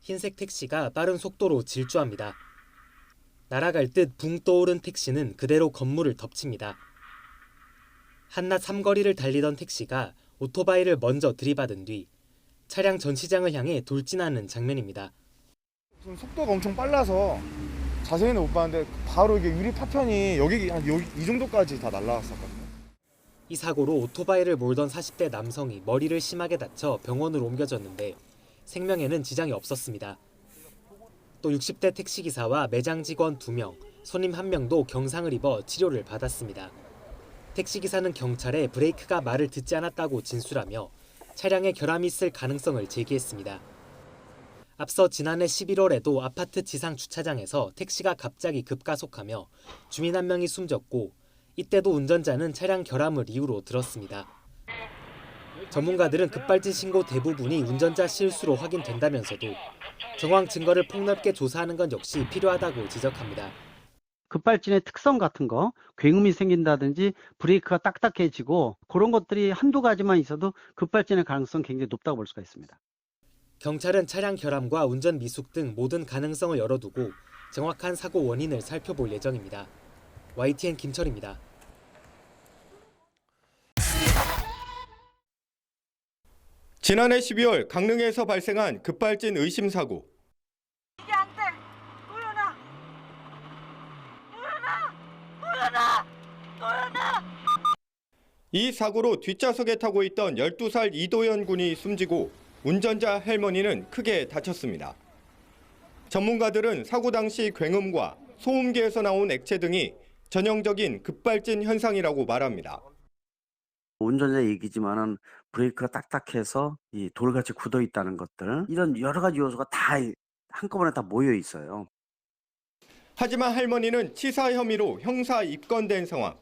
흰색 택시가 빠른 속도로 질주합니다. 날아갈 듯 붕 떠오른 택시는 그대로 건물을 덮칩니다. 한낮 삼거리를 달리던 택시가 오토바이를 먼저 들이받은 뒤 차량 전시장을 향해 돌진하는 장면입니다. 속도가 엄청 빨라서 자세히는 못 봤는데 바로 이게 유리 파편이 여기 이 정도까지 다 날라갔었거든요. 이 사고로 오토바이를 몰던 40대 남성이 머리를 심하게 다쳐 병원으로 옮겨졌는데 생명에는 지장이 없었습니다. 또 60대 택시기사와 매장 직원 2명, 손님 1명도 경상을 입어 치료를 받았습니다. 택시기사는 경찰에 브레이크가 말을 듣지 않았다고 진술하며 차량에 결함이 있을 가능성을 제기했습니다. 앞서 지난해 11월에도 아파트 지상 주차장에서 택시가 갑자기 급가속하며 주민 1명이 숨졌고 이때도 운전자는 차량 결함을 이유로 들었습니다. 전문가들은 급발진 신고 대부분이 운전자 실수로 확인된다면서도 정황 증거를 폭넓게 조사하는 건 역시 필요하다고 지적합니다. 급발진의 특성 같은 거, 굉음이 생긴다든지 브레이크가 딱딱해지고 그런 것들이 한두 가지만 있어도 급발진의 가능성이 굉장히 높다고 볼 수가 있습니다. 경찰은 차량 결함과 운전 미숙 등 모든 가능성을 열어두고 정확한 사고 원인을 살펴볼 예정입니다. YTN 김철입니다. 지난해 12월 강릉에서 발생한 급발진 의심 사고. 이게 안 돼. 도연아. 이 사고로 뒷좌석에 타고 있던 12살 이도현 군이 숨지고 운전자 할머니는 크게 다쳤습니다. 전문가들은 사고 당시 굉음과 소음기에서 나온 액체 등이 전형적인 급발진 현상이라고 말합니다. 운전자 얘기지만은 브레이크가 딱딱해서 이 돌같이 굳어 있다는 것들, 이런 여러 가지 요소가 다 한꺼번에 다 모여 있어요. 하지만 할머니는 치사 혐의로 형사 입건된 상황.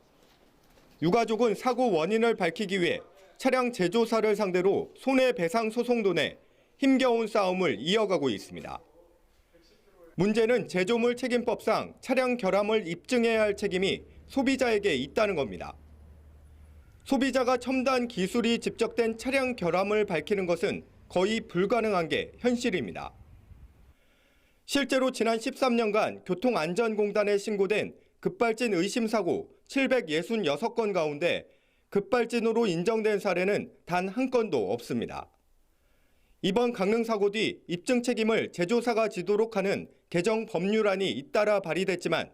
유가족은 사고 원인을 밝히기 위해 차량 제조사를 상대로 손해배상 소송도 내 힘겨운 싸움을 이어가고 있습니다. 문제는 제조물 책임법상 차량 결함을 입증해야 할 책임이 소비자에게 있다는 겁니다. 소비자가 첨단 기술이 집적된 차량 결함을 밝히는 것은 거의 불가능한 게 현실입니다. 실제로 지난 13년간 교통안전공단에 신고된 급발진 의심 사고 766건 가운데 급발진으로 인정된 사례는 단 한 건도 없습니다. 이번 강릉 사고 뒤 입증 책임을 제조사가 지도록 하는 개정 법률안이 잇따라 발의됐지만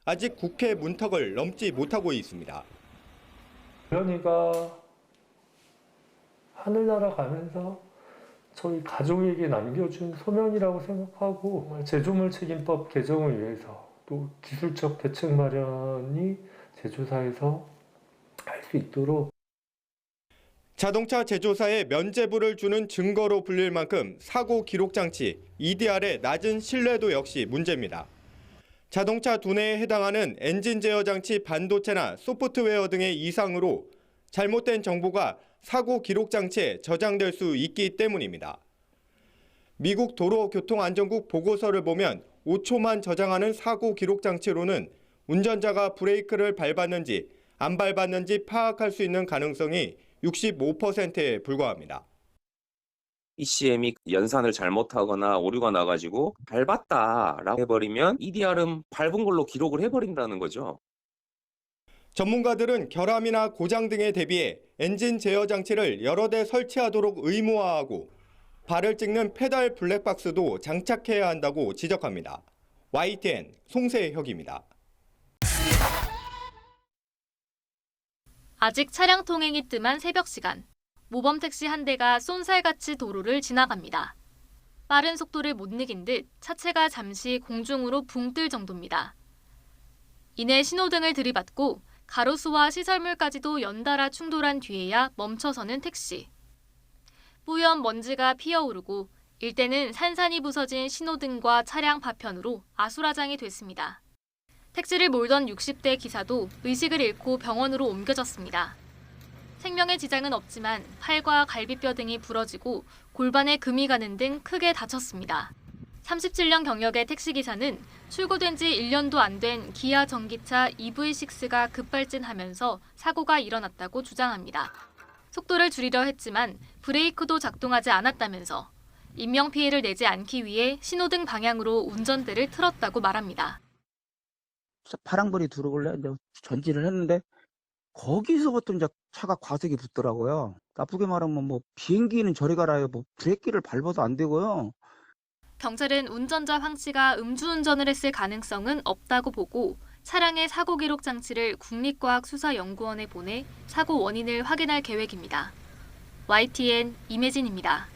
아직 국회 문턱을 넘지 못하고 있습니다. 도연이가 하늘나라 가면서 저희 가족에게 남겨준 소명이라고 생각하고 정말 제조물 책임법 개정을 위해서 또 기술적 대책 마련이 제조사에서 할 수 있도록 자동차 제조사에 면죄부를 주는 증거로 불릴 만큼 사고 기록 장치 EDR의 낮은 신뢰도 역시 문제입니다. 자동차 두뇌에 해당하는 엔진 제어 장치 반도체나 소프트웨어 등의 이상으로 잘못된 정보가 사고 기록 장치에 저장될 수 있기 때문입니다. 미국 도로교통안전국 보고서를 보면 5초만 저장하는 사고 기록 장치로는 운전자가 브레이크를 밟았는지 안 밟았는지 파악할 수 있는 가능성이 65%에 불과합니다. ECM이 연산을 잘못하거나 오류가 나가지고 밟았다라고 해버리면 EDR은 밟은 걸로 기록을 해버린다는 거죠. 전문가들은 결함이나 고장 등에 대비해 엔진 제어 장치를 여러 대 설치하도록 의무화하고 발을 찍는 페달 블랙박스도 장착해야 한다고 지적합니다. YTN 송세혁입니다. 아직 차량 통행이 뜸한 새벽 시간, 모범 택시 한 대가 쏜살같이 도로를 지나갑니다. 빠른 속도를 못 이긴 듯 차체가 잠시 공중으로 붕 뜰 정도입니다. 이내 신호등을 들이받고 가로수와 시설물까지도 연달아 충돌한 뒤에야 멈춰서는 택시. 뿌연 먼지가 피어오르고 일대는 산산이 부서진 신호등과 차량 파편으로 아수라장이 됐습니다. 택시를 몰던 60대 기사도 의식을 잃고 병원으로 옮겨졌습니다. 생명에 지장은 없지만 팔과 갈비뼈 등이 부러지고 골반에 금이 가는 등 크게 다쳤습니다. 37년 경력의 택시기사는 출고된 지 1년도 안 된 기아 전기차 EV6가 급발진하면서 사고가 일어났다고 주장합니다. 속도를 줄이려 했지만 브레이크도 작동하지 않았다면서 인명피해를 내지 않기 위해 신호등 방향으로 운전대를 틀었다고 말합니다. 파랑불이 들어올래 이제 전진을 했는데 거기서부터 이제 차가 과속이 붙더라고요. 나쁘게 말하면 뭐 비행기는 저리 가라요. 뭐 브레이크를 밟아도 안 되고요. 경찰은 운전자 황 씨가 음주운전을 했을 가능성은 없다고 보고 차량의 사고 기록 장치를 국립과학수사연구원에 보내 사고 원인을 확인할 계획입니다. YTN 임혜진입니다.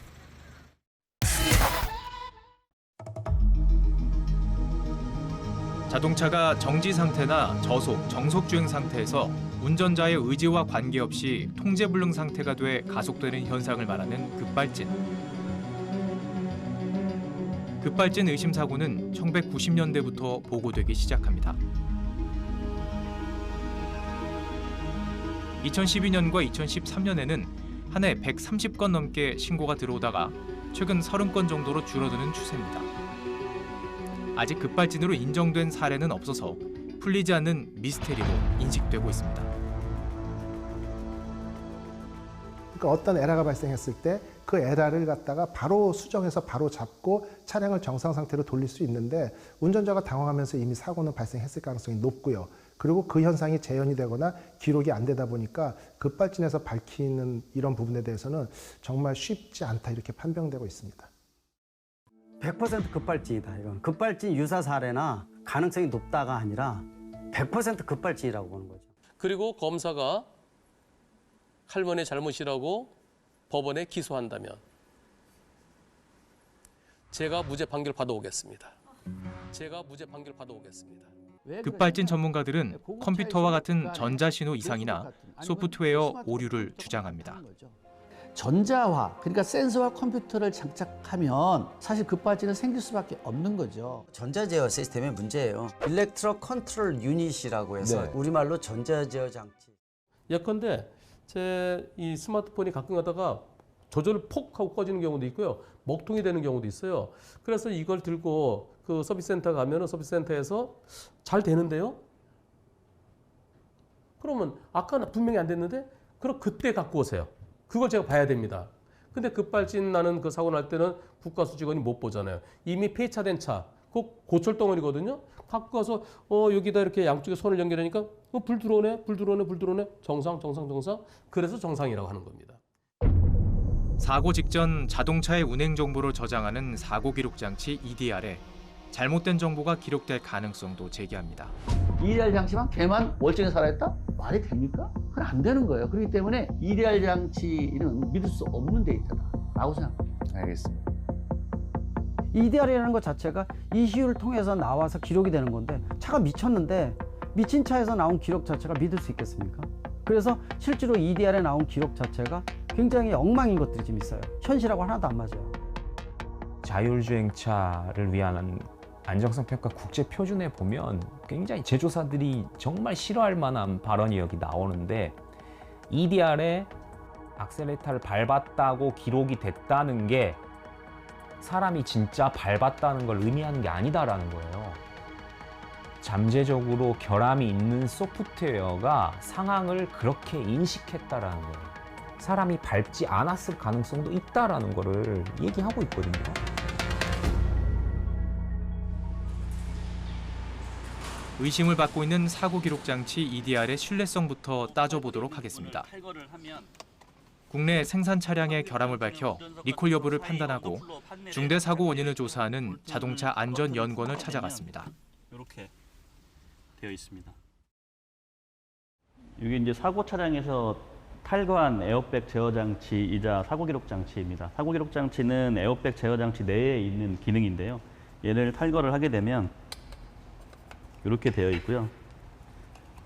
자동차가 정지 상태나 저속, 정속 주행 상태에서 운전자의 의지와 관계없이 통제불능 상태가 돼 가속되는 현상을 말하는 급발진. 급발진 의심 사고는 1990년대부터 보고되기 시작합니다. 2012년과 2013년에는 한 해 130건 넘게 신고가 들어오다가 최근 30건 정도로 줄어드는 추세입니다. 아직 급발진으로 인정된 사례는 없어서 풀리지 않는 미스테리로 인식되고 있습니다. 그러니까 어떤 에러가 발생했을 때 그 에러를 갖다가 바로 수정해서 바로 잡고 차량을 정상 상태로 돌릴 수 있는데 운전자가 당황하면서 이미 사고는 발생했을 가능성이 높고요. 그리고 그 현상이 재현이 되거나 기록이 안 되다 보니까 급발진에서 밝히는 이런 부분에 대해서는 정말 쉽지 않다 이렇게 판명되고 있습니다. 100% 급발진이다. 이건 급발진 유사 사례나 가능성이 높다가 아니라 100% 급발진이라고 보는 거죠. 그리고 검사가 할머니의 잘못이라고 법원에 기소한다면 제가 무죄 판결 받아오겠습니다. 급발진 전문가들은 컴퓨터와 같은 전자신호 이상이나 소프트웨어 오류를 주장합니다. 전자화, 그러니까 센서와 컴퓨터를 장착하면 사실 급발진은 생길 수밖에 없는 거죠. 전자제어 시스템의 문제예요. 일렉트로 컨트롤 유닛이라고 해서 우리말로 전자제어 장치. 예컨대 제 이 스마트폰이 가끔 가다가 조절을 폭 하고 꺼지는 경우도 있고요. 먹통이 되는 경우도 있어요. 그래서 이걸 들고 그 서비스 센터 가면은 서비스 센터에서 잘 되는데요. 그러면 아까 분명히 안 됐는데 그럼 그때 갖고 오세요. 그걸 제가 봐야 됩니다. 근데 급발진 나는 그 사고 날 때는 국가수 직원이 못 보잖아요. 이미 폐차된 차, 그 고철 덩어리거든요. 갖고 가서 여기다 이렇게 양쪽에 손을 연결하니까 불 들어오네. 정상. 그래서 정상이라고 하는 겁니다. 사고 직전 자동차의 운행 정보를 저장하는 사고 기록 장치 EDR에 잘못된 정보가 기록될 가능성도 제기합니다. EDR 장치만 걔만 멀쩡히 살아있다? 말이 됩니까? 그건 안 되는 거예요. 그렇기 때문에 EDR 장치는 믿을 수 없는 데이터다라고 생각합니다. 알겠습니다. EDR이라는 것 자체가 ECU를 통해서 나와서 기록이 되는 건데 차가 미쳤는데 미친 차에서 나온 기록 자체가 믿을 수 있겠습니까? 그래서 실제로 EDR에 나온 기록 자체가 굉장히 엉망인 것들이 좀 있어요. 현실하고 하나도 안 맞아요. 자율주행차를 위한 안정성 평가 국제 표준에 보면 굉장히 제조사들이 정말 싫어할 만한 발언이 여기 나오는데 EDR에 악셀레이터를 밟았다고 기록이 됐다는 게 사람이 진짜 밟았다는 걸 의미하는 게 아니다라는 거예요. 잠재적으로 결함이 있는 소프트웨어가 상황을 그렇게 인식했다라는 거예요. 사람이 밟지 않았을 가능성도 있다라는 거를 얘기하고 있거든요. 의심을 받고 있는 사고 기록 장치 EDR의 신뢰성부터 따져보도록 하겠습니다. 국내 생산 차량의 결함을 밝혀 리콜 여부를 판단하고 중대 사고 원인을 조사하는 자동차 안전연구원을 찾아갔습니다. 이렇게 되어 있습니다. 이게 이제 사고 차량에서 탈거한 에어백 제어 장치이자 사고 기록 장치입니다. 사고 기록 장치는 에어백 제어 장치 내에 있는 기능인데요. 얘를 탈거를 하게 되면 이렇게 되어 있고요.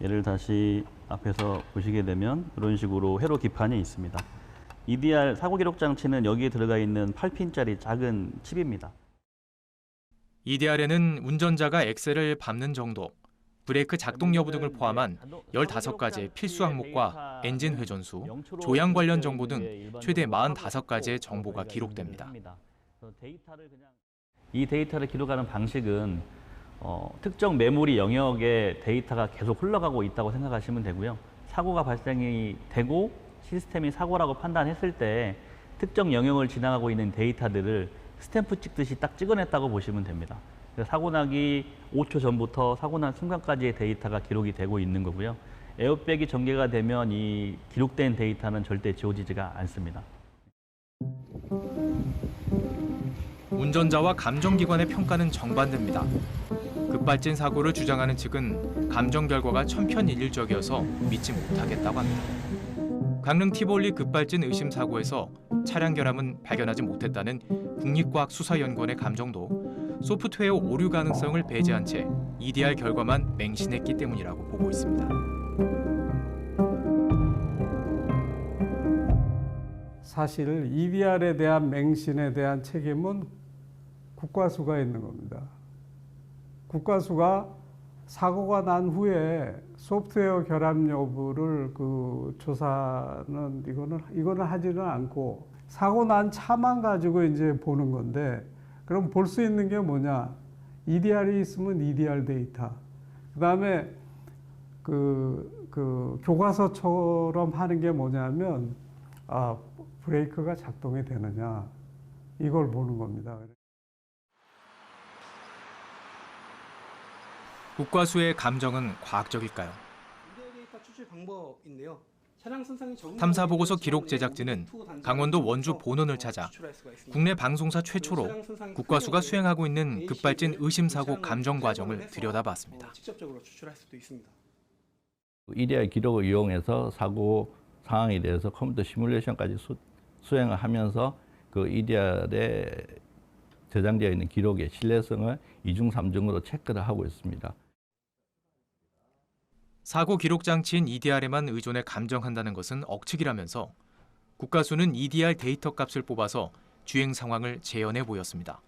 얘를 다시 앞에서 보시게 되면 이런 식으로 회로 기판이 있습니다. EDR 사고 기록 장치는 여기에 들어가 있는 8핀짜리 작은 칩입니다. EDR에는 운전자가 엑셀을 밟는 정도, 브레이크 작동 여부 등을 포함한 15가지의 필수 항목과 엔진 회전수, 조향 관련 정보 등 최대 45가지의 정보가 기록됩니다. 이 데이터를 기록하는 방식은 특정 메모리 영역에 데이터가 계속 흘러가고 있다고 생각하시면 되고요. 사고가 발생이 되고 시스템이 사고라고 판단했을 때 특정 영역을 지나가고 있는 데이터들을 스탬프 찍듯이 딱 찍어냈다고 보시면 됩니다. 사고 나기 5초 전부터 사고 난 순간까지의 데이터가 기록이 되고 있는 거고요. 에어백이 전개가 되면 이 기록된 데이터는 절대 지워지지가 않습니다. 운전자와 감정기관의 평가는 정반대입니다. 급발진 사고를 주장하는 측은 감정 결과가 천편일률적이어서 믿지 못하겠다고 합니다. 강릉 티볼리 급발진 의심 사고에서 차량 결함은 발견하지 못했다는 국립과학수사연구원의 감정도 소프트웨어 오류 가능성을 배제한 채 EDR 결과만 맹신했기 때문이라고 보고 있습니다. 사실 EDR에 대한 맹신에 대한 책임은 국과수가 있는 겁니다. 국과수가 사고가 난 후에 소프트웨어 결함 여부를 조사는 이거는 하지는 않고 사고 난 차만 가지고 이제 보는 건데, 그럼 볼 수 있는 게 뭐냐? EDR이 있으면 EDR 데이터. 그다음에 교과서처럼 하는 게 뭐냐면 브레이크가 작동이 되느냐, 이걸 보는 겁니다. 국과수의 감정은 과학적일까요? 데이터 추출 방법인데요. 차량 손상이 적은 탐사보고서 기록 제작진은 강원도 원주 본원을 찾아 국내 방송사 최초로 국과수가 수행하고 있는 급발진 의심사고 감정 과정을 들여다봤습니다. 직접적으로 추출할 수도 있습니다. EDR 기록을 이용해서 사고 상황에 대해서 컴퓨터 시뮬레이션까지 수행을 하면서 그 EDR에 저장되어 있는 기록의 신뢰성을 2중, 3중으로 체크를 하고 있습니다. 사고 기록 장치인 EDR에만 의존해 감정한다는 것은 억측이라면서 국과수는 EDR 데이터 값을 뽑아서 주행 상황을 재현해 보였습니다.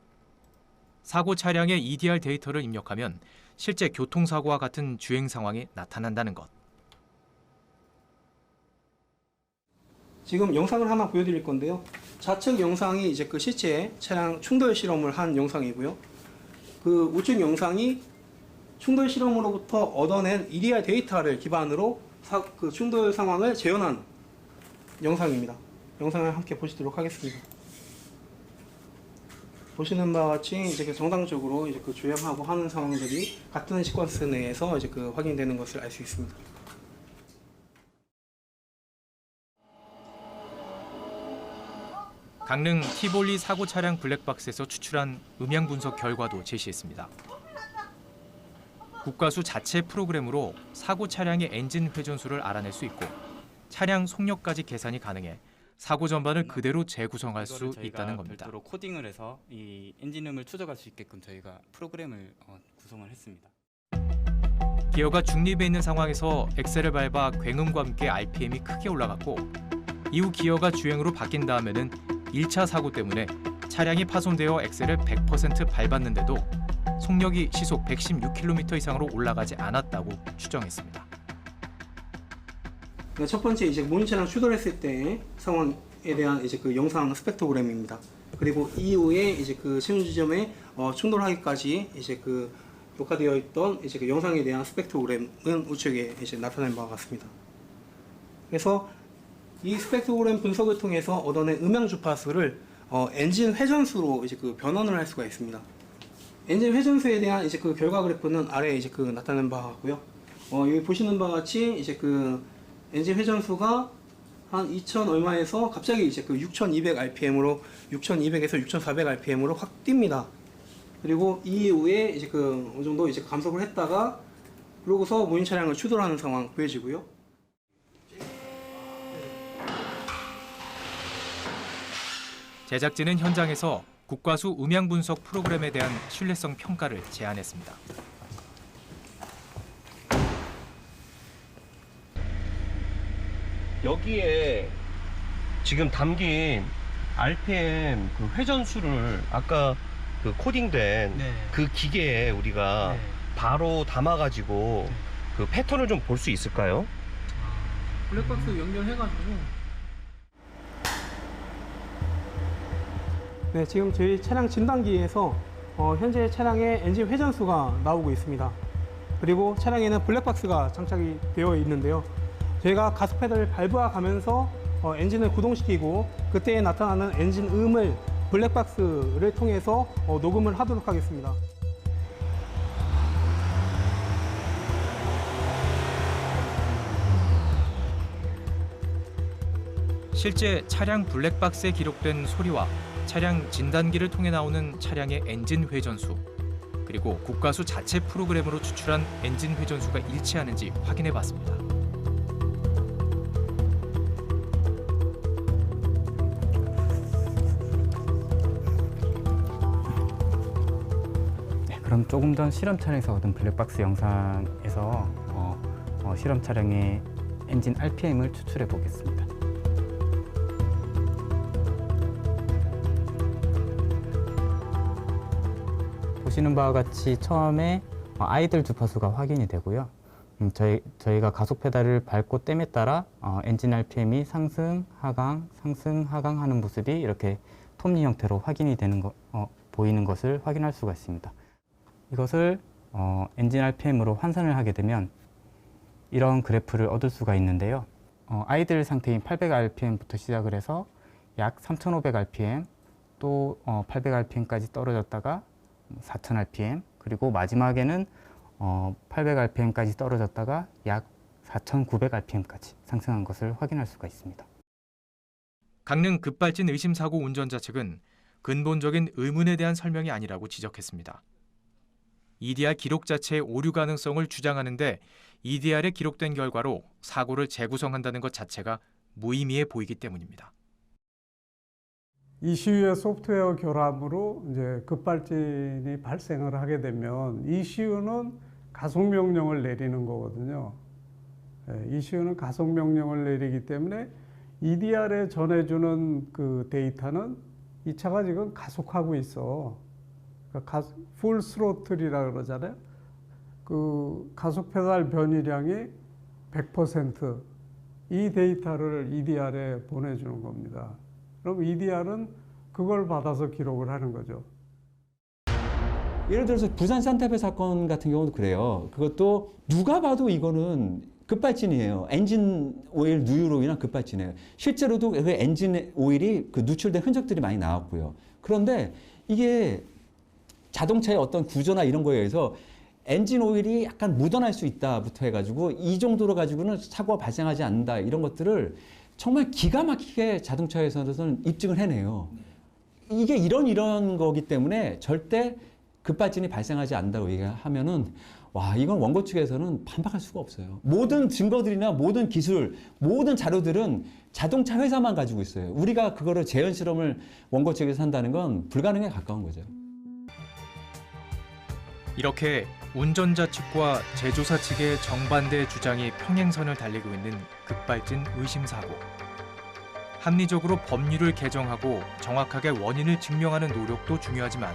사고 차량에 EDR 데이터를 입력하면 실제 교통사고와 같은 주행 상황이 나타난다는 것. 지금 영상을 하나 보여드릴 건데요. 좌측 영상이 이제 실제 차량 충돌 실험을 한 영상이고요. 우측 영상이 충돌 실험으로부터 얻어낸 EDR 데이터를 기반으로 충돌 상황을 재현한 영상입니다. 영상을 함께 보시도록 하겠습니다. 보시는 바와 같이 이제 정상적으로 이제 주행하고 하는 상황들이 같은 시퀀스 내에서 이제 확인되는 것을 알 수 있습니다. 강릉 티볼리 사고 차량 블랙박스에서 추출한 음향 분석 결과도 제시했습니다. 국과수 자체 프로그램으로 사고 차량의 엔진 회전수를 알아낼 수 있고 차량 속력까지 계산이 가능해 사고 전반을 그대로 재구성할 수 있다는 겁니다. 별도로 코딩을 해서 이 엔진음을 추적할 수 있게끔 저희가 프로그램을 구성을 했습니다. 기어가 중립에 있는 상황에서 엑셀을 밟아 굉음과 함께 RPM이 크게 올라갔고 이후 기어가 주행으로 바뀐 다음에는 1차 사고 때문에 차량이 파손되어 엑셀을 100% 밟았는데도 속력이 시속 116km 이상으로 올라가지 않았다고 추정했습니다. 첫 번째 이제 모니터랑 추돌했을 때 상황에 대한 이제 영상 스펙트로그램입니다. 그리고 이후에 이제 시험 지점에 충돌하기까지 이제 녹화되어 있던 이제 영상에 대한 스펙트로그램은 우측에 이제 나타낸 바와 같습니다. 그래서 이 스펙트로그램 분석을 통해서 얻어낸 음향 주파수를 엔진 회전수로 이제 변환을 할 수가 있습니다. 엔진 회전수에 대한 이제 결과 그래프는 아래에 이제 나타낸 바와 같고요. 여기 보시는 바와 같이 이제 엔진 회전수가 한 2000 얼마에서 갑자기 이제 6200 RPM으로 6200에서 6400 RPM으로 확 뜁니다. 그리고 이후에 이제 어느 정도 이제 감속을 했다가 그러고서 모인 차량을 추돌하는 상황 보여지고요. 제작진은 현장에서 국과수 음향 분석 프로그램에 대한 신뢰성 평가를 제안했습니다. 여기에 지금 담긴 RPM 그 회전수를 아까 그 코딩된 그 기계에 우리가 바로 담아가지고 그 패턴을 좀 볼 수 있을까요? 블랙박스 연결해가지고. 네, 지금 저희 차량 진단기에서 현재 차량의 엔진 회전수가 나오고 있습니다. 그리고 차량에는 블랙박스가 장착이 되어 있는데요. 저희가 가속 페달을 밟아 가면서 엔진을 구동시키고 그때에 나타나는 엔진 음을 블랙박스를 통해서 녹음을 하도록 하겠습니다. 실제 차량 블랙박스에 기록된 소리와 차량 진단기를 통해 나오는 차량의 엔진 회전수, 그리고 국가수 자체 프로그램으로 추출한 엔진 회전수가 일치하는지 확인해 봤습니다. 네, 그럼 조금 전 실험 차량에서 얻은 블랙박스 영상에서 실험 차량의 엔진 RPM을 추출해 보겠습니다. 보시는 바와 같이 처음에 아이들 주파수가 확인이 되고요. 저희가 가속 페달을 밟고 땜에 따라 엔진 RPM이 상승, 하강, 상승, 하강 하는 모습이 이렇게 톱니 형태로 확인이 되는 보이는 것을 확인할 수가 있습니다. 이것을 엔진 RPM으로 환산을 하게 되면 이런 그래프를 얻을 수가 있는데요. 아이들 상태인 800rpm부터 시작을 해서 약 3500rpm, 또 800rpm까지 떨어졌다가 4000rpm, 그리고 마지막에는 800rpm까지 떨어졌다가 약 4900rpm까지 상승한 것을 확인할 수가 있습니다. 강릉 급발진 의심사고 운전자 측은 근본적인 의문에 대한 설명이 아니라고 지적했습니다. EDR 기록 자체의 오류 가능성을 주장하는데 EDR에 기록된 결과로 사고를 재구성한다는 것 자체가 무의미해 보이기 때문입니다. ECU의 소프트웨어 결함으로 이제 급발진이 발생을 하게 되면 ECU는 가속 명령을 내리는 거거든요. ECU는 가속 명령을 내리기 때문에 EDR에 전해주는 그 데이터는 이 차가 지금 가속하고 있어. 그러니까 풀 스로틀이라 그러잖아요. 그 가속 페달 변이량이 100% 이 데이터를 EDR에 보내주는 겁니다. 그럼 EDR은 그걸 받아서 기록을 하는 거죠. 예를 들어서 부산 산타페 사건 같은 경우도 그래요. 그것도 누가 봐도 이거는 급발진이에요. 엔진 오일 누유로 인한 급발진이에요. 실제로도 그 엔진 오일이 그 누출된 흔적들이 많이 나왔고요. 그런데 이게 자동차의 어떤 구조나 이런 거에 의해서 엔진 오일이 약간 묻어날 수 있다부터 해가지고 이 정도로 가지고는 사고가 발생하지 않는다, 이런 것들을 정말 기가 막히게 자동차에서는 입증을 해내요. 이게 이런 거기 때문에 절대 급발진이 발생하지 않는다고 얘기하면은 와, 이건 원고 측에서는 반박할 수가 없어요. 모든 증거들이나 모든 기술, 모든 자료들은 자동차 회사만 가지고 있어요. 우리가 그거를 재현 실험을 원고 측에서 한다는 건 불가능에 가까운 거죠. 이렇게 운전자 측과 제조사 측의 정반대 주장이 평행선을 달리고 있는 급발진 의심사고. 합리적으로 법률을 개정하고 정확하게 원인을 증명하는 노력도 중요하지만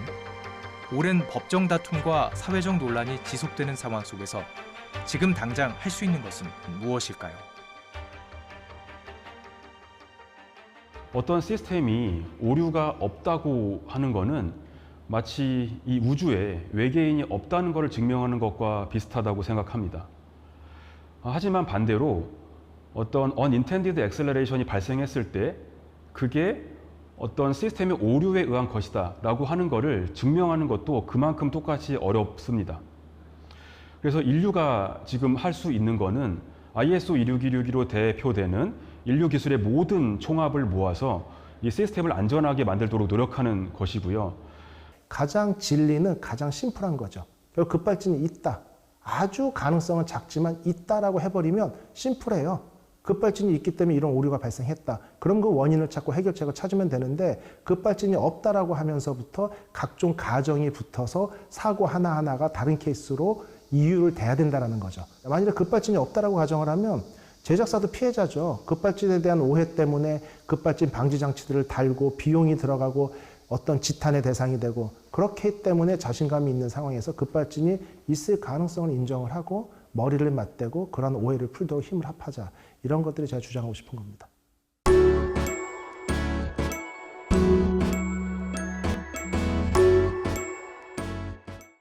오랜 법정 다툼과 사회적 논란이 지속되는 상황 속에서 지금 당장 할 수 있는 것은 무엇일까요? 어떤 시스템이 오류가 없다고 하는 거는 마치 이 우주에 외계인이 없다는 것을 증명하는 것과 비슷하다고 생각합니다. 하지만 반대로 어떤 unintended acceleration이 발생했을 때 그게 어떤 시스템의 오류에 의한 것이다 라고 하는 것을 증명하는 것도 그만큼 똑같이 어렵습니다. 그래서 인류가 지금 할 수 있는 거는 ISO 26262로 대표되는 인류 기술의 모든 총합을 모아서 이 시스템을 안전하게 만들도록 노력하는 것이고요. 가장 진리는 가장 심플한 거죠. 급발진이 있다. 아주 가능성은 작지만 있다라고 해버리면 심플해요. 급발진이 있기 때문에 이런 오류가 발생했다. 그럼 그 원인을 찾고 해결책을 찾으면 되는데 급발진이 없다라고 하면서부터 각종 가정이 붙어서 사고 하나하나가 다른 케이스로 이유를 대야 된다는 거죠. 만일에 급발진이 없다라고 가정을 하면 제작사도 피해자죠. 급발진에 대한 오해 때문에 급발진 방지 장치들을 달고 비용이 들어가고 어떤 지탄의 대상이 되고 그렇기 때문에 자신감이 있는 상황에서 급발진이 있을 가능성을 인정을 하고 머리를 맞대고 그런 오해를 풀도록 힘을 합하자. 이런 것들이 제가 주장하고 싶은 겁니다.